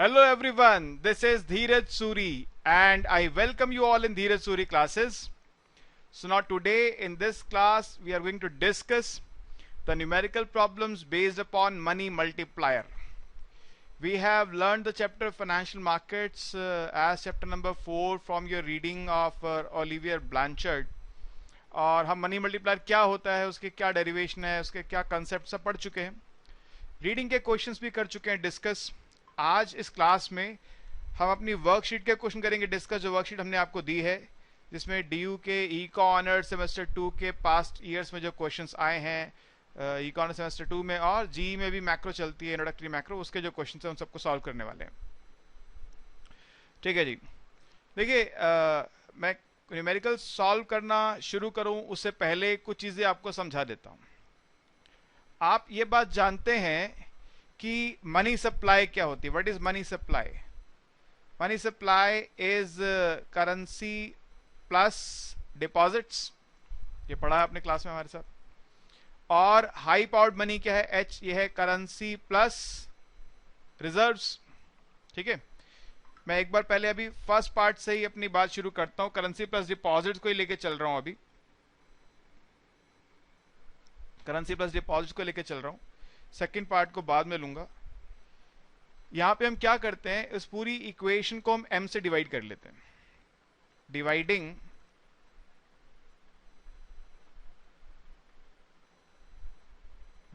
Hello everyone, this is Dheeraj Suri and I welcome you all in Dheeraj Suri classes. So now today in this class we are going to discuss the numerical problems based upon money multiplier. We have learned the chapter financial markets as chapter number 4 from your reading of Olivier Blanchard. और हम money multiplier क्या होता है, उसके क्या derivation है, उसके क्या कंसेप्ट सब पढ़ चुके हैं, रीडिंग के क्वेश्चंस भी कर चुके हैं डिस्कस. आज इस क्लास में हम अपनी वर्कशीट के क्वेश्चन करेंगे डिस्कस, जो वर्कशीट हमने आपको दी है, जिसमें डीयू के इको ऑनर्स सेमेस्टर 2 के पास्ट ईयर्स में जो क्वेश्चंस आए हैं इको ऑनर्स सेमेस्टर 2 में, और जी में भी मैक्रो चलती है, इंट्रोडक्टरी मैक्रो, उसके जो क्वेश्चंस हैं उन सबको सॉल्व करने वाले हैं. ठीक है जी. देखिए, मैं न्यूमेरिकल सॉल्व करना शुरू करूं उससे पहले कुछ चीजें आपको समझा देता हूं. आप ये बात जानते हैं कि मनी सप्लाई क्या होती है. What is money supply? Money supply is currency plus deposits. ये पढ़ा है आपने क्लास में हमारे साथ. और हाई पावर्ड मनी क्या है? एच. ये है करेंसी प्लस रिजर्व्स. ठीक है. मैं एक बार पहले अभी फर्स्ट पार्ट से ही अपनी बात शुरू करता हूं. करेंसी प्लस डिपॉजिट्स को ही लेके चल रहा हूं. अभी करेंसी प्लस डिपॉजिट्स को लेके चल रहा हूं. सेकंड पार्ट को बाद में लूंगा. यहां पे हम क्या करते हैं, इस पूरी इक्वेशन को हम m से डिवाइड कर लेते हैं. Dividing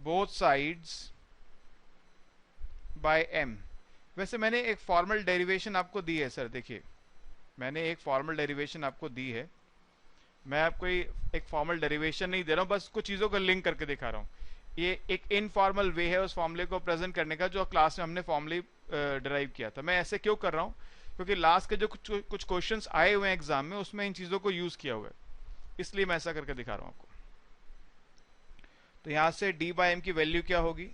both sides by m. वैसे मैंने एक फॉर्मल डेरिवेशन आपको दी है सर. देखिए, मैंने एक फॉर्मल डेरिवेशन आपको दी है. मैं आपको एक फॉर्मल डेरिवेशन नहीं दे रहा हूं, बस कुछ चीजों को लिंक करके दिखा रहा हूं. ये एक इनफॉर्मल वे है उस फॉर्मूले को प्रेजेंट करने का, जो क्लास में हमने फॉर्मूले डिराइव किया था. मैं ऐसे क्यों कर रहा हूं? क्योंकि लास्ट के जो कुछ क्वेश्चंस आए हुए हैं एग्जाम में, उसमें इन चीजों को यूज किया हुआ है, इसलिए मैं ऐसा करके दिखा रहा हूं आपको. तो यहां से d बाय एम की वैल्यू क्या होगी?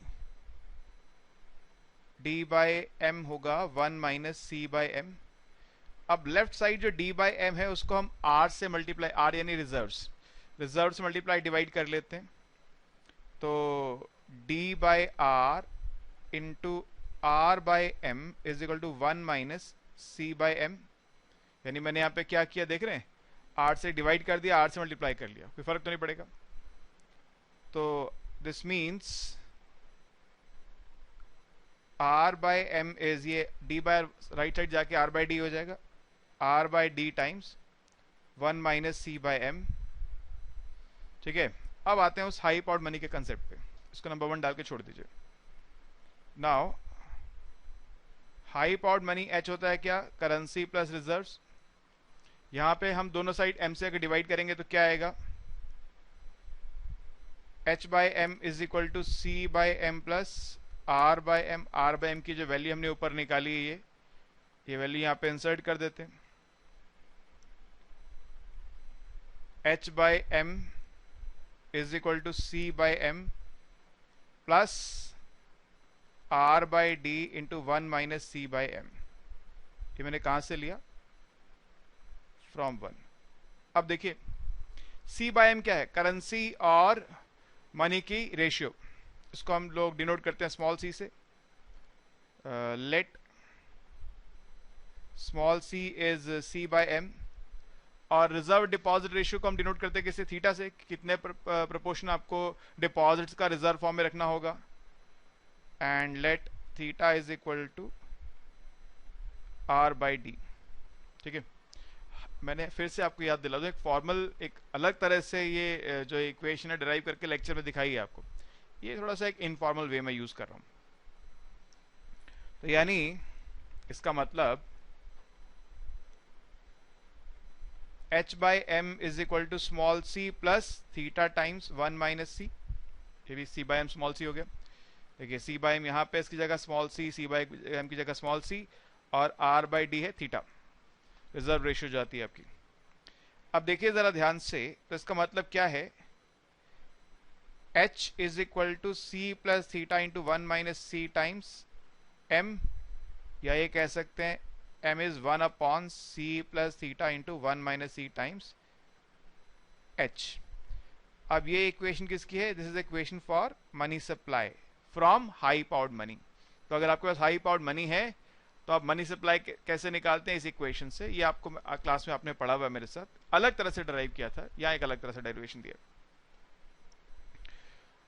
d बाय एम होगा 1 माइनस सी बाय एम. अब लेफ्ट साइड जो d बाय एम है उसको हम r से मल्टीप्लाई, r यानी रिजर्व से मल्टीप्लाई डिवाइड कर लेते हैं. तो d by R into R by M is equal to 1 minus C by M. यानी मैंने यहां पे क्या किया देख रहे हैं, r से डिवाइड कर दिया, r से मल्टीप्लाई कर लिया, कोई फर्क तो नहीं पड़ेगा. तो this means r by M is, ये d बाय राइट साइड जाके r बाय डी हो जाएगा, r by d times 1 minus C by m. ठीक है. अब आते हैं उस हाई पावर्ड मनी के कंसेप्ट पे. इसको नंबर 1 डाल के छोड़ दीजिए. Now high powered money h होता है क्या? Currency plus reserves. यहां पे हम दोनों साइड एम से अगर डिवाइड करेंगे तो क्या आएगा? H by M is equal to C by M plus R by M. R by M की जो वैल्यू हमने ऊपर निकाली है, ये वैल्यू यहां पे इंसर्ट कर देते हैं. H by M is equal to C by M plus R by D into 1 minus C by M. ये मैंने कहां से लिया? फ्रॉम 1. अब देखिए, सी बाय एम क्या है? करेंसी और मनी की रेशियो. इसको हम लोग डिनोट करते हैं स्मॉल सी से. Let small C is C by M. और रिजर्व डिपॉजिट रेशियो को हम डिनोट करते हैं किसी थीटा से. कितने प्रोपोर्शन आपको डिपॉजिट्स का रिजर्व फॉर्म में रखना होगा. And let theta is equal to R by D. ठीक है. मैंने फिर से आपको याद दिला दूं, एक फॉर्मल, एक अलग तरह से ये जो इक्वेशन है डिराइव करके लेक्चर में दिखाई है आपको. ये थोड़ा सा एक इनफॉर्मल वे में यूज कर रहा हूं. तो यानी इसका मतलब h by M is equal to small c plus theta times 1 minus c. ये भी c by m small c हो गया. देखिए, सी बाय एम यहाँ पे इसकी जगह स्मॉल सी बाय एम की जगह स्मॉल सी, और आर बाय डी है थीटा, रिजर्व रेशियो जाती है आपकी. अब देखिए जरा ध्यान से, तो इसका मतलब क्या है? h is equal to C plus theta into 1 minus C times m, या ये कह सकते हैं m is 1 upon c plus theta into 1 minus c times h. अब ये इक्वेशन किसकी है? This is equation for money supply from high powered money. तो अगर आपके पास हाई पावर्ड मनी है तो तो आप मनी सप्लाई कैसे निकालते हैं इस इक्वेशन से, ये आपको क्लास में आपने पढ़ा हुआ है मेरे साथ, अलग तरह से डराइव किया था, यहाँ एक अलग तरह से डेरिवेशन दिया।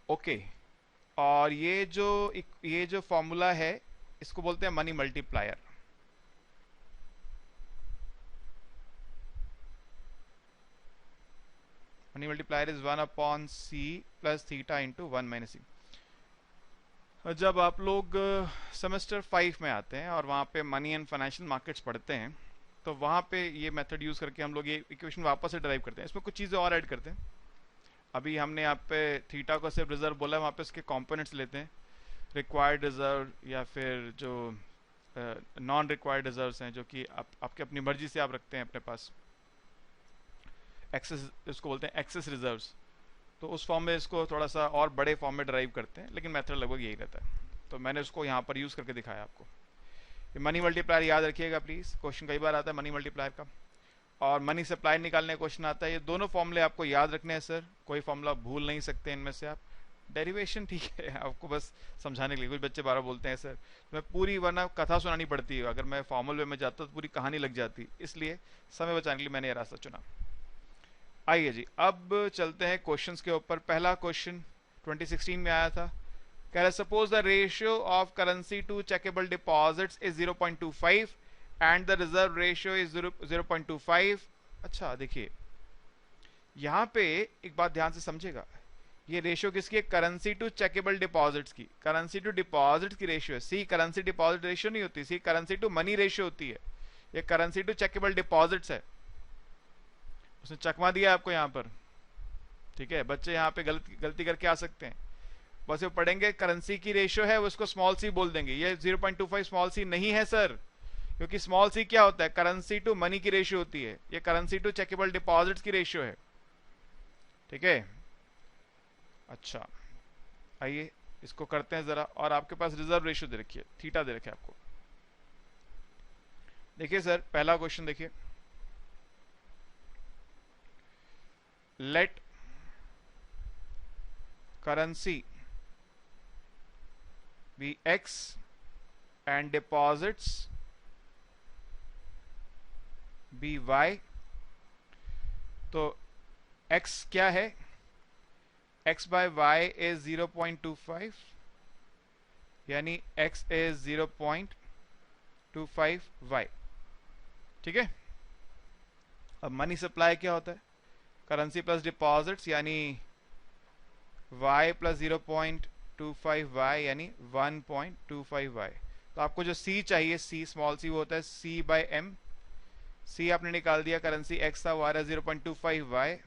ओके, और ये जो फॉर्मूला है इसको बोलते हैं money multiplier. Money multiplier is 1/c plus theta into 1 minus c. जब आप लोग सेमेस्टर 5 में आते हैं और वहाँ पे मनी एंड फाइनेंशियल मार्केट्स पढ़ते हैं, तो वहाँ पे ये मेथड यूज़ करके हम लोग ये इक्वेशन वापस से ड्राइव करते हैं। इसमें कुछ चीज़ें और ऐड करते हैं। अभी हमने यहाँ पे थीटा को सिर्फ रिजर्व बोला है, वहाँ पे उसके कंपोनेंट्स लेते हैं, रिक्वायर्ड रिजर्व या फिर जो नॉन रिक्वायर्ड रिजर्व्स हैं, जो कि आपके अपनी मर्जी से आप रखते हैं अपने पास, एक्सेस, इसको बोलते हैं एक्सेस रिजर्व्स। तो उस फॉर्म में इसको थोड़ा सा और बड़े फॉर्म में ड्राइव करते हैं, लेकिन मेथड लगभग यही रहता है। तो मैंने उसको यहाँ पर यूज़ करके दिखाया आपको। ये मनी मल्टीप्लायर याद रखिएगा प्लीज़, क्वेश्चन कई बार आता है मनी मल्टीप्लायर का। और मनी सप्लाई निकालने का क्वेश्चन आता है। ये दोनों फॉर्मूले आपको याद रखने हैं सर, कोई फॉर्मूला भूल नहीं सकते इनमें से आप। डेरिवेशन ठीक है, आपको बस समझाने के लिए। कुछ बच्चे बार बोलते हैं सर मैं पूरी, वरना कथा सुनानी पड़ती है, अगर मैं फॉर्मल वे में जाता तो पूरी कहानी लग जाती, इसलिए समय बचाने के लिए मैंने ये रास्ता चुना। आइए जी, अब चलते हैं क्वेश्चंस के ऊपर। पहला क्वेश्चन 2016 में आया था, कह रहा है suppose the ratio of currency to checkable deposits is 0.25 and the reserve ratio is 0.25। अच्छा देखिए, यहां पे एक बात ध्यान से समझेगा, ये रेशियो किसकी है? करेंसी टू चेकेबल डिपॉजिट्स की। करेंसी टू डिपॉजिट्स की रेशियो है। सी करेंसी डिपॉजिट रेशियो नहीं होती, सी करेंसी टू मनी रेशियो होती है। ये करेंसी टू चेकेबल डिपॉजिट्स है। उसने चकमा दिया आपको यहाँ पर, ठीक है। बच्चे यहाँ पे गलती करके आ सकते हैं, बस वो पढ़ेंगे करेंसी की रेशियो है, वो उसको स्मॉल सी बोल देंगे। ये 0.25 स्मॉल सी नहीं है सर, क्योंकि स्मॉल सी क्या होता है? करेंसी टू मनी की रेशियो होती है। ये करेंसी टू चेकेबल डिपॉजिट्स की रेशियो है, ठीक है। अच्छा आइए इसको करते हैं जरा। और आपके पास रिजर्व रेशियो दे रखी है, थीटा दे रखे आपको। देखिए सर, पहला क्वेश्चन देखिए, let currency be X and deposits be Y। तो X क्या है? X by Y is 0.25, यानी X is 0.25 Y, ठीक है। अब मनी सप्लाई क्या होता है? करेंसी प्लस डिपॉजिट्स, यानी y प्लस 0.25 y, यानी 1.25 y। तो आपको जो c चाहिए, c स्मॉल सी, वो होता है c बाय m। c आपने निकाल दिया, करेंसी x था, वो आ रहा है 0.25 y,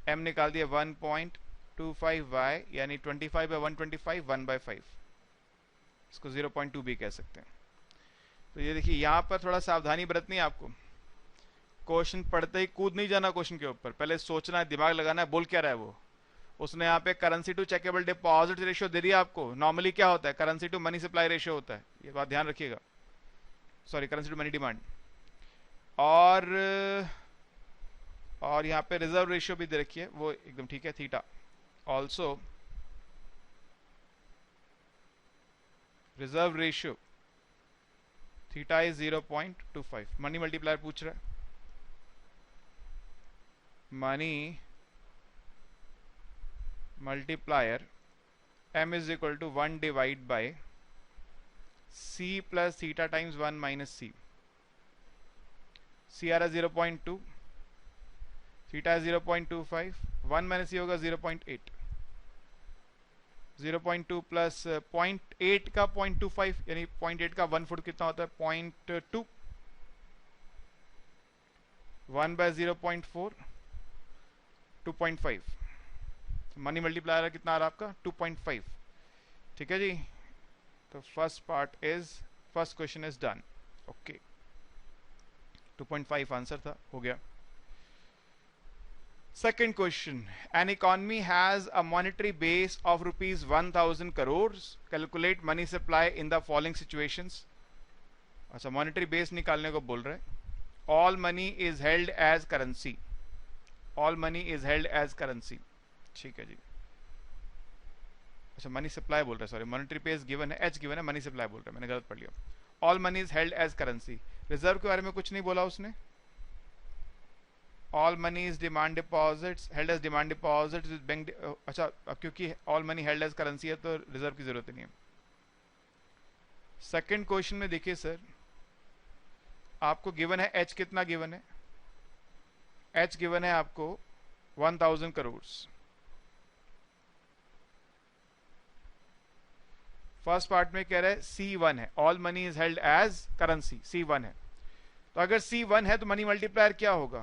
m निकाल दिया 1.25 y, यानी 25 बाय 125, 1/5। इसको 0.2 भी कह सकते हैं। तो ये देखिए, यहाँ पर थोड़ा सावधानी बरतनी है आपको। क्वेश्चन पढ़ते ही कूद नहीं जाना क्वेश्चन के ऊपर, पहले सोचना है, दिमाग लगाना है, बोल क्या रहा है वो। उसने यहाँ पे currency to checkable deposit ratio दे दिया आपको। नॉर्मली क्या होता है? Currency to money supply ratio होता है, ये बात ध्यान रखिएगा। Sorry, currency to money demand. और यहाँ पे रिजर्व रेशियो भी दे रखी है, वो एकदम ठीक है, theta. Also reserve ratio theta is 0.25। Money multiplier पूछ रहा है, money multiplier m is equal to 1 divide by c plus theta times 1 minus c। c आ रहा 0.2, थीटा है 0.25, 1 माइनस c होगा 0.8। 0.2 प्लस 0.8 का 0.25, यानी 0.8 का 1 फुट कितना होता है? 0.2। 1 बाय 0.4, 2.5। मनी मल्टीप्लायर कितना आ रहा है आपका? 2.5, ठीक है जी। तो first question is done. Okay, 2.5 answer था, हो गया। Second question, an economy has a monetary base of rupees 1000 crores. Calculate money supply in the following situations. अच्छा, monetary base निकालने को बोल रहे हैं। All money is held as currency. All money is held as currency. ठीक है जी। अच्छा money supply बोल रहा है, सॉरी मॉनेटरी पेज गिवन है, एच गिवन है, मनी सप्लाई बोल रहा है, मैंने गलत पढ़ लिया। All money is held as currency, reserve के बारे में कुछ नहीं बोला उसने। All money is demand deposits held as demand deposits with bank. अच्छा अब क्योंकि all money held as currency है तो रिजर्व की जरूरत नहीं है। सेकंड क्वेश्चन में देखिए सर, आपको गिवन है एच, कितना गिवन है? एच गिवन है आपको 1000 करोड़। फर्स्ट पार्ट में कह रहा है C1 है, all money is held as currency, C1 है। तो अगर C1 है तो मनी मल्टीप्लायर क्या होगा?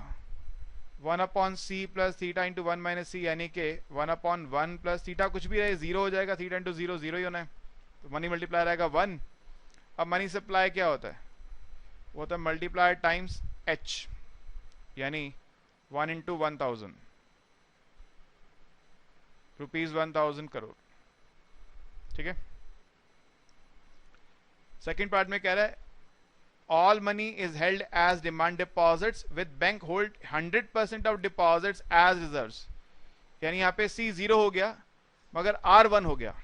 1/c plus theta into 1 minus c, यानी कि 1/1 प्लस थीटा, कुछ भी रहे जीरो हो जाएगा, थीटा इंटू जीरो जीरो ही होना है, तो मनी मल्टीप्लायर आएगा 1। अब मनी सप्लाई क्या होता है? वो होता है मल्टीप्लायर टाइम्स h, यानी 1 इंटू 1000, रुपीज 1000 करोड़। ठीक है। सेकेंड पार्ट में कह रहा है all money is held as demand deposits with bank hold 100% of deposits as reserves, यानी यहां पे C 0 हो गया मगर R 1 हो गया।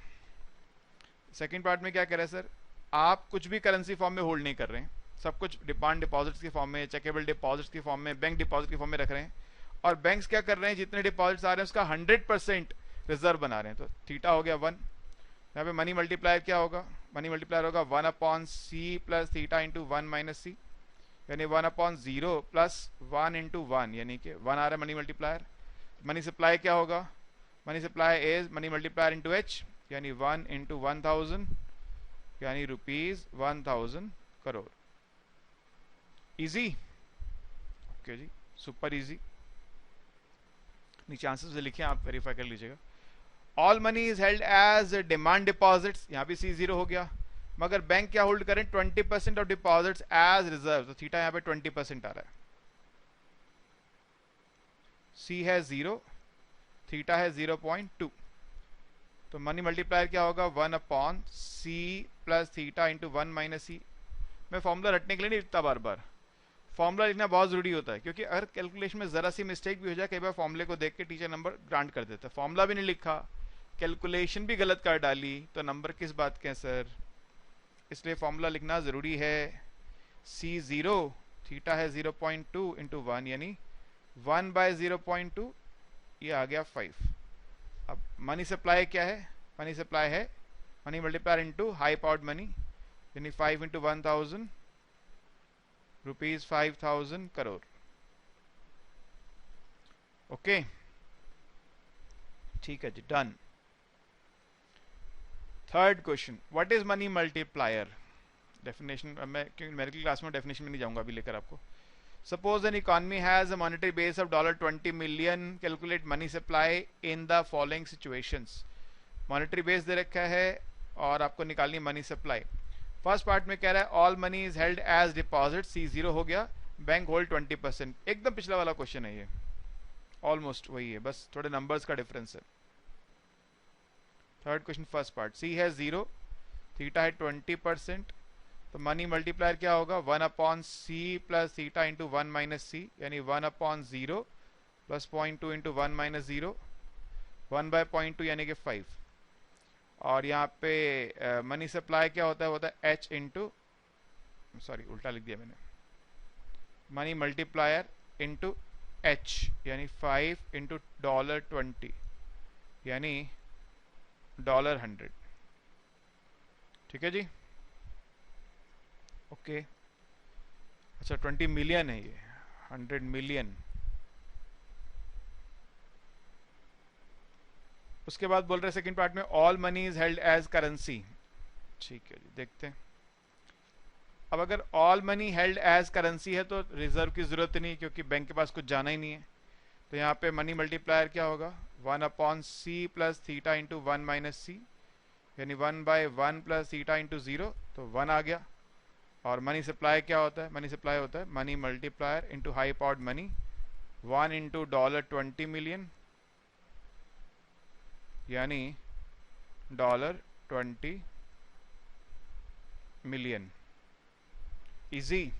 सेकेंड पार्ट में क्या कह रहा है सर, आप कुछ भी करेंसी फॉर्म में होल्ड नहीं कर रहे हैं, सब कुछ डिमांड डिपॉजिट्स के फॉर्म में, चेकेबल डिपॉजिट्स के फॉर्म में, बैंक डिपॉजिट के फॉर्म में रख रहे हैं। और बैंक्स क्या कर रहे हैं, जितने डिपॉजिट्स आ रहे हैं उसका 100% रिजर्व बना रहे हैं, तो थीटा हो गया 1। यहाँ पे मनी मल्टीप्लायर क्या होगा? मनी मल्टीप्लायर होगा 1/c plus theta into 1 minus c, यानी 1/0 प्लस 1 इंटू 1, यानी कि 1 आ रहा है मनी मल्टीप्लायर। मनी सप्लाई क्या होगा? Money supply is money multiplier into H, यानी 1 इंटू 1000, यानी रुपीज 1000 करोड़। इजी? ओके जी, सुपर इजी। नीचे आंसर से लिखे, आप वेरीफाई कर लीजिएगा। All money is held as demand deposits, यहां भी C 0 हो गया, मगर बैंक क्या होल्ड करें? 20% ऑफ डिपॉजिट्स एज रिजर्व, तो थीटा यहां पे 20% आ रहा है। C है 0, थीटा है 0.2, तो मनी मल्टीप्लायर क्या होगा? 1/c plus theta into 1 minus c. मैं फॉर्मूला रटने के लिए नहीं लिखता बार बार, फॉर्मूला लिखना बहुत जरूरी होता है, क्योंकि अगर कैलकुलेशन में जरा सी मिस्टेक भी हो जाए, कई बार फॉर्मूले को देख के टीचर नंबर ग्रांट कर देता है। फॉर्मूला भी नहीं लिखा, कैलकुलेशन भी गलत कर डाली, तो नंबर किस बात के हैं सर? इसलिए फॉर्मूला लिखना जरूरी है। C 0, थीटा है 0.2 इंटू 1, यानी 1/0.2, ये आ गया 5। अब मनी सप्लाई क्या है? मनी सप्लाई है money multiplier into high powered money, यानी 5 इंटू 1000, रुपीज 5000 करोड़। ओके ठीक है जी, done. Third question, what is money multiplier? Definition मैं क्योंकि मेरे क्लास में डेफिनेशन में नहीं जाऊंगा अभी लेकर आपको। Suppose an economy has a monetary base of $20 million, calculate money supply in the following situations. Monetary base दे रखा है और आपको निकालनी मनी सप्लाई। फर्स्ट पार्ट में कह रहा है all money is held as deposit, C 0 हो गया, बैंक होल्ड 20%, एकदम पिछला वाला क्वेश्चन है ये, ऑलमोस्ट वही है, बस थोड़े नंबर्स का डिफरेंस है। Third question first part, C है 0, थीटा है 20%, तो मनी मल्टीप्लायर क्या होगा? 1/c plus theta into 1 minus c, यानी 1/0 प्लस 0.2 इंटू 1 माइनस 0, 1/0.2 यानी कि 5। और यहाँ पे मनी सप्लाई क्या होता है? होता है h इंटू, सॉरी उल्टा लिख दिया मैंने, मनी मल्टीप्लायर इंटू h, यानी 5 इंटू $20, यानी $100। ठीक है जी, ओके। अच्छा 20 मिलियन है ये, 100 मिलियन। उसके बाद बोल रहे हैं सेकंड पार्ट में all money is held as currency. ठीक है जी, देखते हैं। अब अगर all money held as currency है तो रिजर्व की जरूरत नहीं, क्योंकि बैंक के पास कुछ जाना ही नहीं है। तो यहाँ पे मनी मल्टीप्लायर क्या होगा? 1/c plus theta into 1 minus c, यानी 1/1 प्लस थीटा इंटू 0, तो 1 आ गया। और मनी सप्लाई क्या होता है? मनी सप्लाई होता है money multiplier into high powered money, 1 into $20 million, यानी $20 million. Easy.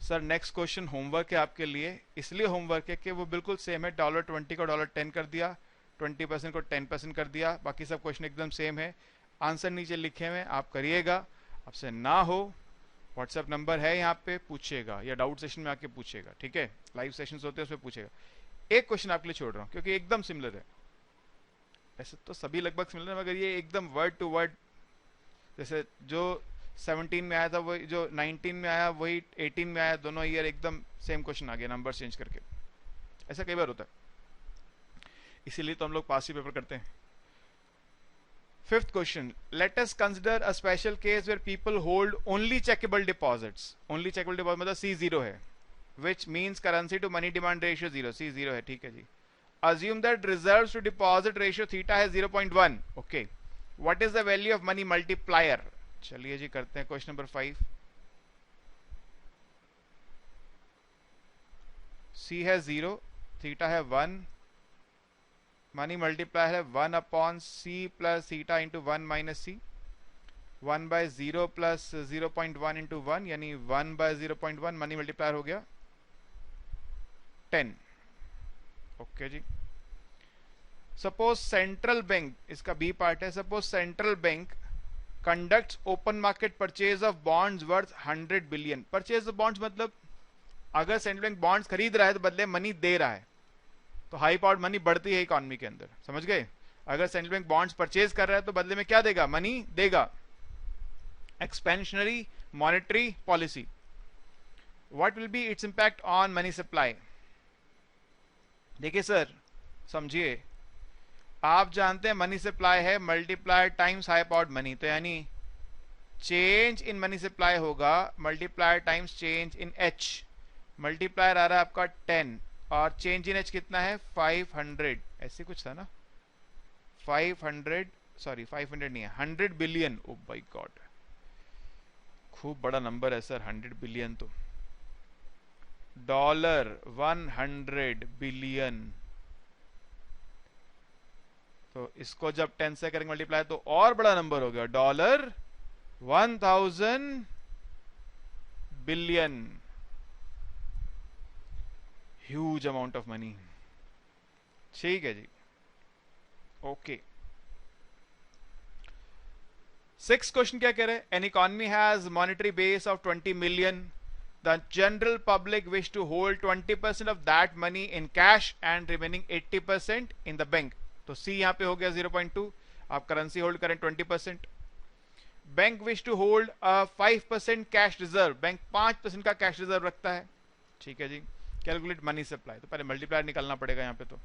Sir next question homework है आपके लिए, इसलिए होमवर्क है कि वो बिल्कुल सेम है, $20 को $10 कर दिया, 20% को 10% कर दिया। बाकी सब क्वेश्चन एकदम सेम है, आंसर नीचे लिखे हुए, आप करिएगा। आपसे ना हो, व्हाट्सएप नंबर है यहाँ पे, पूछिएगा या डाउट सेशन में आके पूछिएगा, ठीक है। लाइव सेशंस होते हैं उसमें पूछेगा। एक क्वेश्चन आपके लिए छोड़ रहा हूँ क्योंकि एकदम सिमिलर है, ऐसे तो सभी लगभग सिमिलर है, मगर ये एकदम वर्ड टू वर्ड, जैसे जो 17 में आया था वही, जो 19 में आया वही 18 में आया, दोनों ईयर एकदम सेम क्वेश्चन आ गया नंबर चेंज करके। ऐसा कई बार होता है, इसीलिए तो हम लोग पास ही पेपर करते हैं। Fifth question, let us consider a special case where people hold only checkable deposits. Only checkable deposit मतलब C0 है, which means currency to money demand ratio 0, C0 है, ठीक है जी। Assume that reserves to deposit ratio theta है 0.1, okay. What is the value of money multiplier? चलिए जी करते हैं question number 5। C है 0, थीटा है 1, मनी मल्टीप्लाई है 1 upon C plus theta into 1 minus C, 1 by 0 plus 0.1 into 1, यानी 1 bye 0.1, money multiplier हो गया 10, ओके जी। सपोज सेंट्रल बैंक, इसका बी पार्ट है, suppose central bank conducts open market purchase of bonds worth 100 billion. Purchase of bonds मतलब अगर central bank bonds खरीद रहा है तो बदले मनी दे रहा है, तो हाई पावर्ड मनी बढ़ती है इकोनॉमी के अंदर, समझ गए। अगर सेंट्रल बैंक बॉन्ड्स परचेज कर रहा है तो बदले में क्या देगा, मनी देगा। Expansionary monetary policy. What will be its impact on money supply. देखिए सर, समझिए, आप जानते हैं मनी सप्लाई है multiplier times high powered money, तो यानी चेंज इन मनी सप्लाई होगा multiplier times change in h. Multiplier आ रहा है आपका 10 और चेंज इन एच कितना है 500, ऐसे कुछ था ना, 500, सॉरी 500 नहीं है, 100 बिलियन। ओ माय गॉड, खूब बड़ा नंबर है सर 100 बिलियन, तो डॉलर 100 बिलियन, तो इसको जब 10 से करेंगे मल्टीप्लाई तो और बड़ा नंबर हो गया, dollar 1000 billion, huge amount of money, ठीक है जी, ओके। 6 क्वेश्चन क्या कह रहे हैं, an economy has monetary base of 20 million, the general public wish to hold 20% of that money in cash and remaining 80% in the bank. तो C यहां पे हो गया 0.2, आप करेंसी होल्ड करें 20%। Bank wish to hold 5% cash reserve, bank 5% का cash reserve रखता है, ठीक है जी। कैलकुलेट मनी सप्लाई, तो पहले मल्टीप्लायर निकालना पड़ेगा यहां पे, तो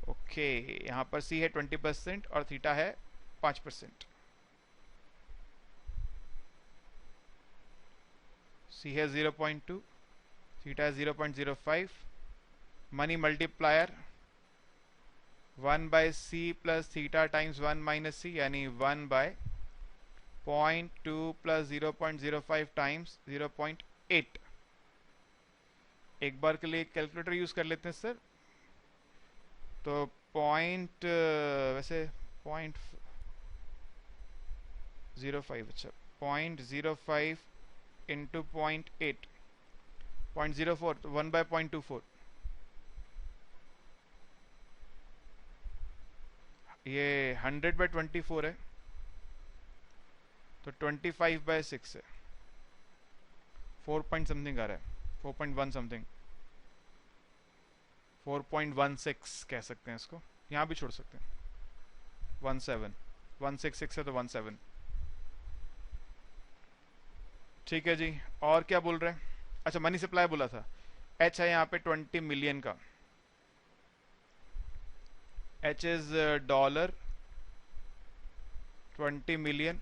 ओके, यहां पर C है 20% और थीटा है 5%। C है 0.2, थीटा है 0.05, money multiplier 1 by C plus theta times 1 minus C, यानी 1 बाय 0.2 प्लस 0.05 टाइम्स 0.8। एक बार के लिए कैलकुलेटर यूज कर लेते हैं सर, तो वैसे 0.05, अच्छा 0.05 इंटू 0.8, 0.04, 1 बाय 0.24, ये 100 बाय 24 है, तो 25 बाय 6 है, 4 पॉइंट समथिंग आ रहा है, 4.1 समथिंग, 4.16 कह सकते हैं इसको, यहां भी छोड़ सकते हैं, 17, 166 है तो 17, ठीक है जी। और क्या बोल रहे हैं, अच्छा मनी सप्लाई बोला था, H है यहाँ पे 20 मिलियन का, H is dollar 20 million.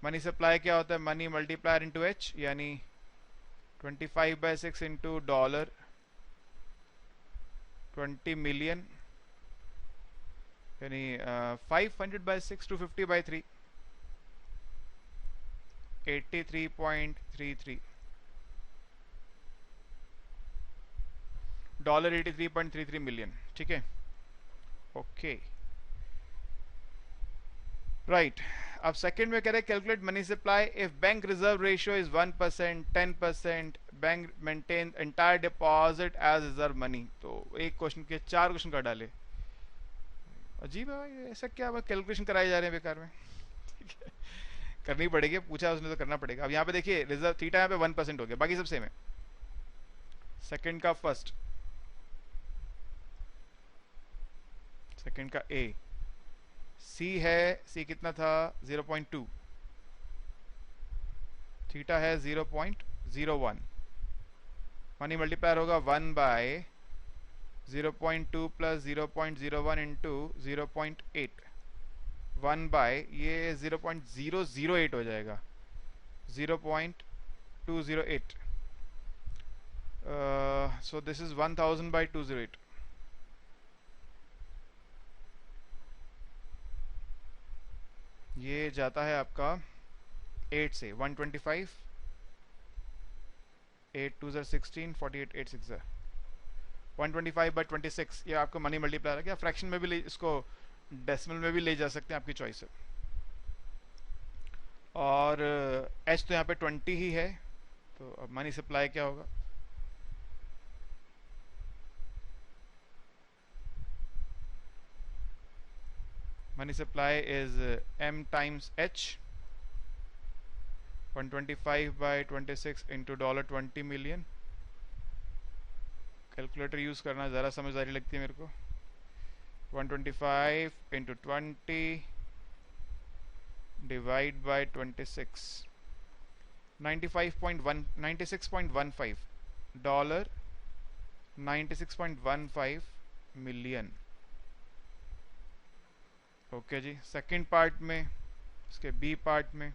Money supply क्या होता है, मनी मल्टीप्लायर इंटू H, यानी 25 बाय 6 इंटू डॉलर 20 मिलियन, यानी 500 बाय 6, 250 बाय 3, 83.33 डॉलर, 83.33 मिलियन, ठीक है, ओके राइट। अब सेकंड में कह रहे हैं calculate money supply if bank reserve ratio is 1%, 10%, bank maintain entire deposit as reserve money. तो एक क्वेश्चन के 4 क्वेश्चन कर डाले। अजीब है भाई, ऐसा क्या कैलकुलेशन कराए जा रहे हैं बेकार में। करनी पड़ेगी, पूछा उसने तो करना पड़ेगा। अब यहाँ पे देखिए रिजर्व थीटा यहाँ पे 1% हो गया, बाकी सब सेम है। सेकंड का फर्स्ट, सेकंड का ए, सी है, सी कितना था 0.2, थीटा है 0.01, मनी मल्टीप्लायर होगा 1 बाय 0.2 प्लस 0.01 इंटू 0.8, 1 बाय ये 0.008 हो जाएगा, 0.208। so this is 1000 by 208। ये जाता है आपका 8 से 125, 8 2 16, 48 8 6 125 by 26। ये आपका मनी मल्टीप्लायर है। क्या फ्रैक्शन में भी ले, इसको डेसिमल में भी ले जा सकते हैं, आपकी चॉइस है। और एच तो यहाँ पे 20 ही है, तो अब मनी सप्लाई क्या होगा, money supply is m times h, 125 by 26 into $20 million। Calculator use करना ज़रा समझदारी लगती है मेरे को। 125 into 20 divide by 26, 96.15 dollar, 96.15 million. Okay जी। सेकंड पार्ट में, इसके बी पार्ट में,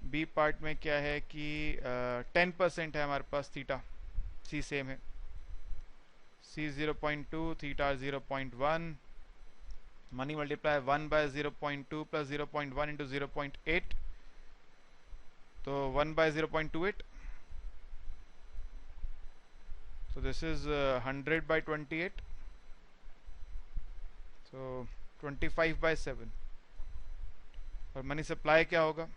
बी पार्ट में क्या है कि 10% है हमारे पास थीटा, सी सेम है, C 0.2, theta 0.1, money multiply 1 by 0.2 plus 0.1 into 0.8, तो 1 by 0.28, so this is 100 by 28, so 25 by 7। और मनी सप्लाई क्या होगा,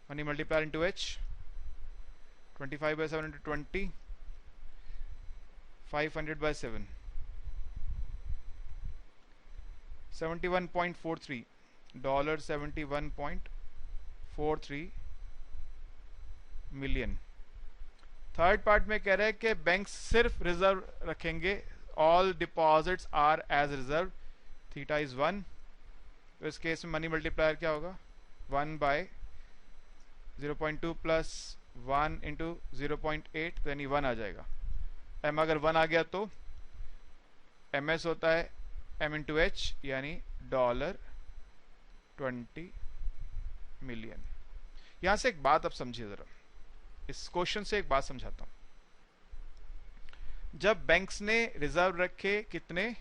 money multiplier into H, 25 by 7 into 20, 500 by 7, 71.43 dollar, 71.43 million. Third part में कह रहे हैं कि बैंक सिर्फ रिजर्व रखेंगे, all deposits are as reserve, theta is 1। तो इस केस में मनी मल्टीप्लायर क्या होगा, 1 बाय 0.2 प्लस 1 इंटू 0.8, तो यानी 1 आ जाएगा। एम अगर 1 आ गया तो एम एस होता है एम इंटू एच, यानी $20 मिलियन। यहां से एक बात आप समझिए जरा, इस क्वेश्चन से एक बात समझाता हूं। जब बैंक्स ने रिजर्व रखे कितने,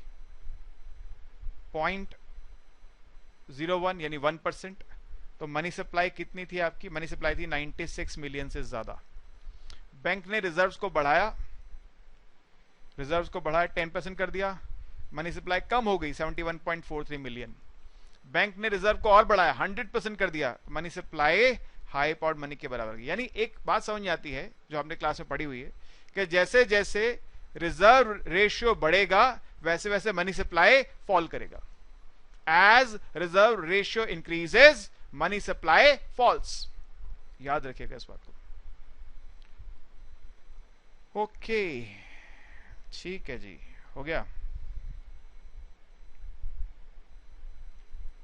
0.01 यानी 1%, तो मनी सप्लाई कितनी थी आपकी, मनी सप्लाई थी 96 मिलियन से ज्यादा। बैंक ने रिजर्व्स को बढ़ाया, 10% कर दिया, मनी सप्लाई कम हो गई 71.43 मिलियन। बैंक ने रिजर्व को और बढ़ाया, 100% कर दिया, money supply high powered money के बराबर। यानी एक बात समझ आती है जो हमने क्लास में पढ़ी हुई है कि जैसे जैसे रिजर्व रेशियो बढ़ेगा वैसे वैसे मनी सप्लाई फॉल करेगा। As reserve ratio increases money supply falls. याद रखिएगा इस बात को। ओके ठीक है जी, हो गया।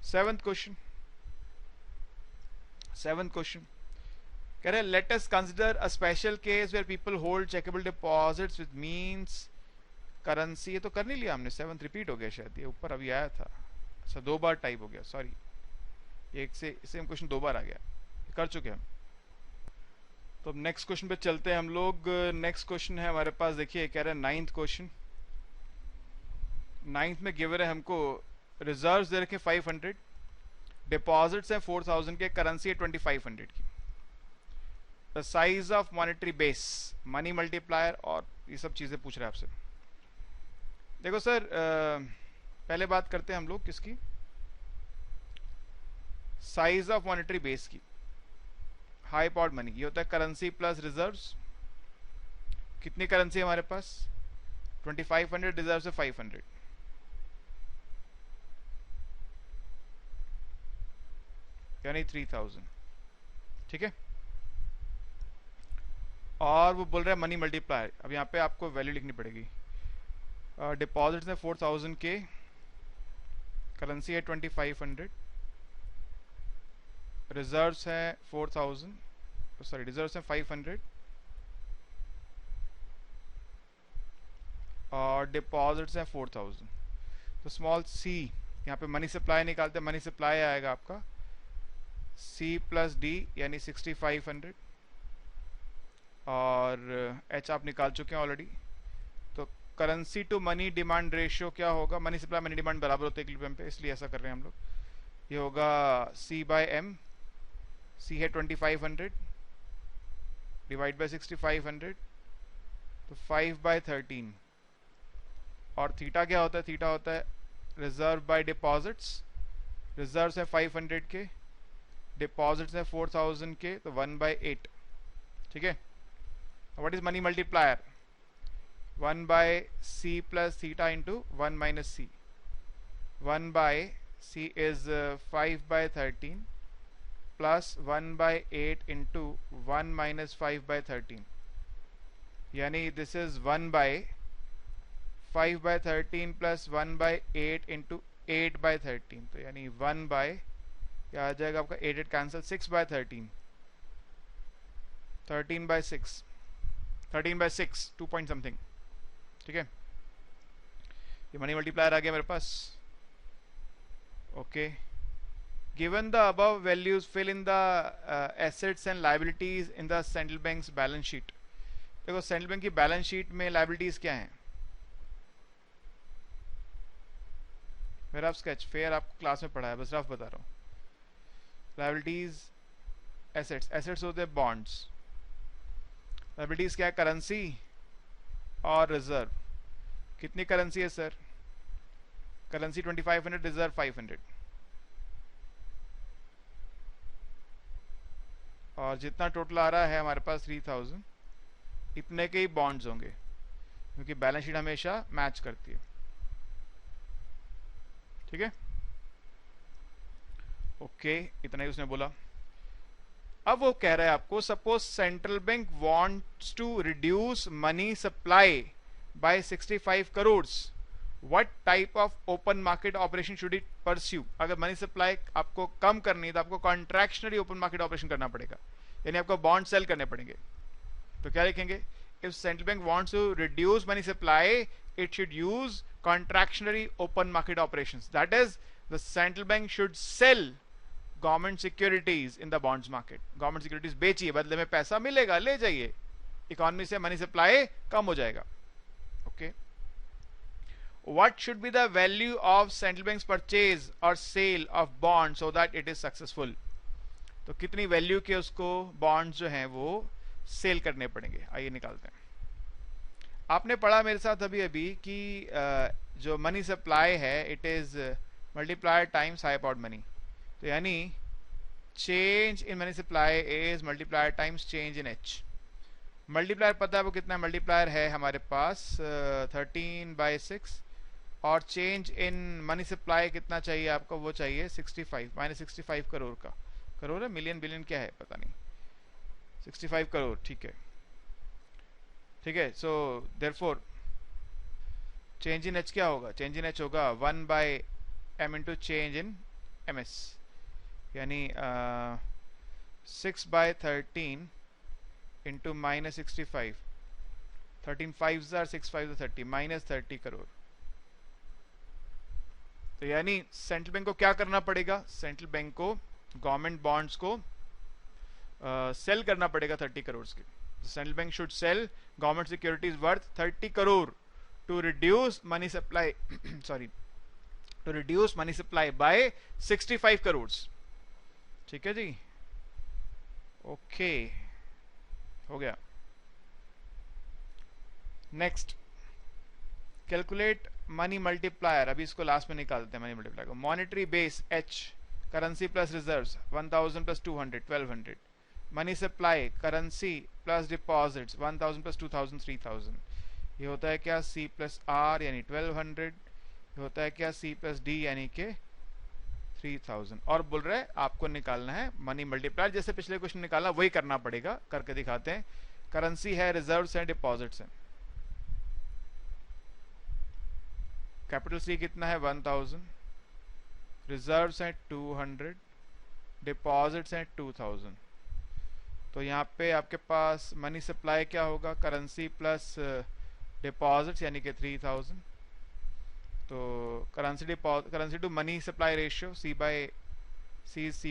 सेवंथ क्वेश्चन कह रहे let us consider a special case where people hold checkable deposits with means currency. ये तो कर नहीं लिया हमने, 7th रिपीट हो गया शायद, ये ऊपर अभी आया था। अच्छा 2 बार टाइप हो गया, सॉरी, एक से सेम क्वेश्चन 2 बार आ गया, कर चुके हम। तो अब नेक्स्ट क्वेश्चन पे चलते हैं हम लोग। नेक्स्ट क्वेश्चन है हमारे पास, देखिए कह रहे हैं 9th क्वेश्चन। 9th में गिवन है हमको रिजर्व्स दे रखे 500, डिपॉजिट्स हैं 4000 के, करेंसी है 2500 की। The size of monetary base, money multiplier और ये सब चीजें पूछ रहे हैं आपसे। देखो सर, पहले बात करते हैं हम लोग किसकी, साइज ऑफ मॉनेटरी बेस की। हाई पावर्ड मनी ये होता है करेंसी प्लस रिजर्व्स। कितनी करेंसी है हमारे पास, 2500, रिजर्व से 500, यानी 3000, ठीक है। और वो बोल रहा है मनी मल्टीप्लायर। अब यहाँ पे आपको वैल्यू लिखनी पड़ेगी। डिपॉजिट्स में 4000 के, करेंसी है 2500, रिजर्व्स हैं 4000, सॉरी रिजर्व्स हैं 500, और डिपॉजिट्स हैं 4000। तो स्मॉल सी, यहाँ पे मनी सप्लाई निकालते हैं, मनी सप्लाई आएगा आपका C प्लस डी यानी 6500, और H आप निकाल चुके हैं ऑलरेडी। तो currency to money demand ratio क्या होगा, मनी सप्लाई मनी डिमांड बराबर होते हैं इक्विलिब्रियम पे, इसलिए ऐसा कर रहे हैं हम लोग। ये होगा C बाय M, C है 2500 डिवाइड बाय 6500, तो 5/13। और थीटा क्या होता है, थीटा होता है रिजर्व बाय डिपॉजिट्स। रिजर्व है 500 के, डिपॉजिट्स है 4000 के, तो 1/8, ठीक है। What is money multiplier, 1/C plus theta into 1 minus C। 1/C is 5/13 plus 1/8 into 1 minus 5/13, यानी दिस इज 1/5/13 प्लस 1/8 इंटू 8/13, तो यानी 1 बाय, क्या आ जाएगा आपका 8 कैंसिल, 6/13, 13/6, 13/6, 2 पॉइंट समथिंग, ठीक है। ये मनी मल्टीप्लायर आ गया मेरे पास, okay. Given the above values fill in the assets and liabilities in the central bank's balance sheet. देखो सेंट्रल बैंक की बैलेंस शीट में लायबिलिटीज क्या हैं, मेरा आप स्केच फेयर आपको क्लास में पढ़ा है, बस रफ बता रहा हूँ। लायबिलिटीज, एसेट्स, एसेट्स होते हैं बॉन्ड्स, लायबिलिटीज क्या है, करेंसी और रिजर्व। कितनी करेंसी है सर, करेंसी 2500, रिजर्व 500, और जितना टोटल आ रहा है हमारे पास 3000, इतने के ही बॉन्ड्स होंगे, क्योंकि बैलेंस शीट हमेशा मैच करती है, ठीक है। ओके, इतना ही उसने बोला। अब वो कह रहा है आपको, suppose central bank wants to reduce money supply by 65 crore, what type of open market operation should it pursue. अगर मनी सप्लाई आपको कम करनी है तो आपको कॉन्ट्रैक्शनरी ओपन मार्केट ऑपरेशन करना पड़ेगा, यानी आपको बॉन्ड सेल करने पड़ेंगे। तो क्या लिखेंगे, if central bank wants to reduce money supply it should use contractionary open market operations, that is the central bank should sell government securities in the bonds market। government securities बेचिए, बदले में पैसा मिलेगा, ले जाइए, इकोनॉमी से money supply कम हो जाएगा, okay. what should be the value of central bank's purchase or sale of bonds so that it is successful। तो कितनी वैल्यू के उसको बॉन्ड्स जो हैं वो सेल करने पड़ेंगे, आइए निकालते हैं। आपने पढ़ा मेरे साथ अभी अभी कि जो मनी सप्लाई है it is multiplier times high powered money, तो यानी change in money supply is multiplier times change in h. Multiplier पता है वो कितना, मल्टीप्लायर है हमारे पास 13/6, और चेंज इन मनी सप्लाई कितना चाहिए आपको, वो चाहिए 65 माइनस 65 करोड़ का, करोड़ है मिलियन बिलियन क्या है पता नहीं, 65 करोड़, ठीक है, ठीक है। So therefore change in H क्या होगा, चेंज इन एच होगा 1/m into change in ms, यानी 6/13 इंटू माइनस 65, 13 5 6 5 30, माइनस 30 करोड़। तो यानी सेंट्रल बैंक को क्या करना पड़ेगा, सेंट्रल बैंक को गवर्नमेंट बॉन्ड्स को सेल करना पड़ेगा 30 करोड़ के। Central bank should sell government securities worth 30 crore to reduce money supply sorry, to reduce money supply by 65 crores, ठीक है जी, ओके, हो गया। नेक्स्ट, कैलकुलेट मनी मल्टीप्लायर, अभी इसको लास्ट में निकालते हैं मनी मल्टीप्लायर को। Monetary base H, currency plus reserves 1000 plus 200 1200। Money supply currency plus deposits 1000 plus 2000 3000। ये होता है क्या C प्लस R यानी 1200। ये होता है क्या C प्लस D यानी के 3000। और बोल रहे हैं आपको निकालना है मनी मल्टीप्लायर, जैसे पिछले क्वेश्चन निकाला वही करना पड़ेगा, करके दिखाते हैं। करेंसी है, रिजर्व्स हैं, डिपॉजिट्स हैं। कैपिटल C कितना है 1000, रिजर्व्स हैं 200, डिपॉजिट्स हैं 2000। तो यहाँ पे आपके पास मनी सप्लाई क्या होगा, करेंसी प्लस डिपॉजिट्स यानी कि 3000। तो currency to money supply ratio C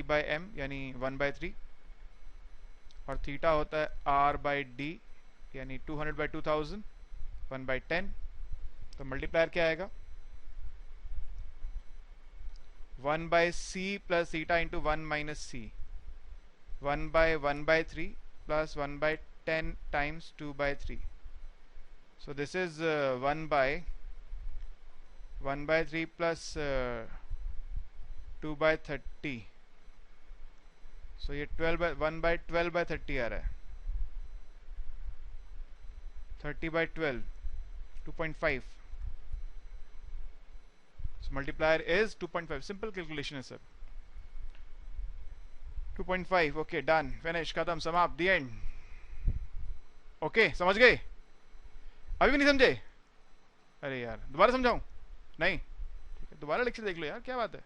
by M यानी 1/3, और थीटा होता है R/D यानी 200/2000 1/10। तो मल्टीप्लायर क्या आएगा 1/C plus theta into 1 minus C, 1/1/3 plus 1/10 times 2/3। So this is 1/3 plus 2/30। So ये 1/12/30 आ रहा है, 30/12 2.5। So multiplier is 2.5। simple calculation है सर। 2.5। okay done, finish, खत्म, समाप्त, the end। okay समझ गए? अभी भी नहीं समझे? अरे यार दोबारा समझाऊं? नहीं, ठीक है, दोबारा लेक्चर देख लो यार, क्या बात है।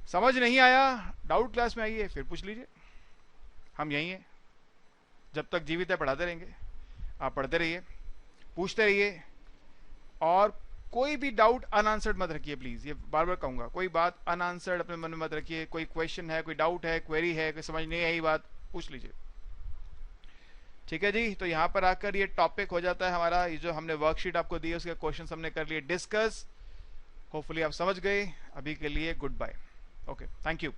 समझ नहीं आया, डाउट क्लास में आइए, फिर पूछ लीजिए, हम यहीं हैं, जब तक जीवित है पढ़ाते रहेंगे। आप पढ़ते रहिए, पूछते रहिए, और कोई भी डाउट अनआंसर्ड मत रखिए प्लीज, ये बार बार कहूंगा, कोई बात अनआंसर्ड अपने मन में मत रखिए। कोई क्वेश्चन है, कोई डाउट है, क्वेरी है, कोई समझ नहीं आई बात, पूछ लीजिए, ठीक है जी। तो यहाँ पर आकर ये टॉपिक हो जाता है हमारा, ये जो हमने वर्कशीट आपको दी है उसके क्वेश्चन हमने कर लिए डिस्कस। होपफुली आप समझ गए। अभी के लिए goodbye, okay, thank you.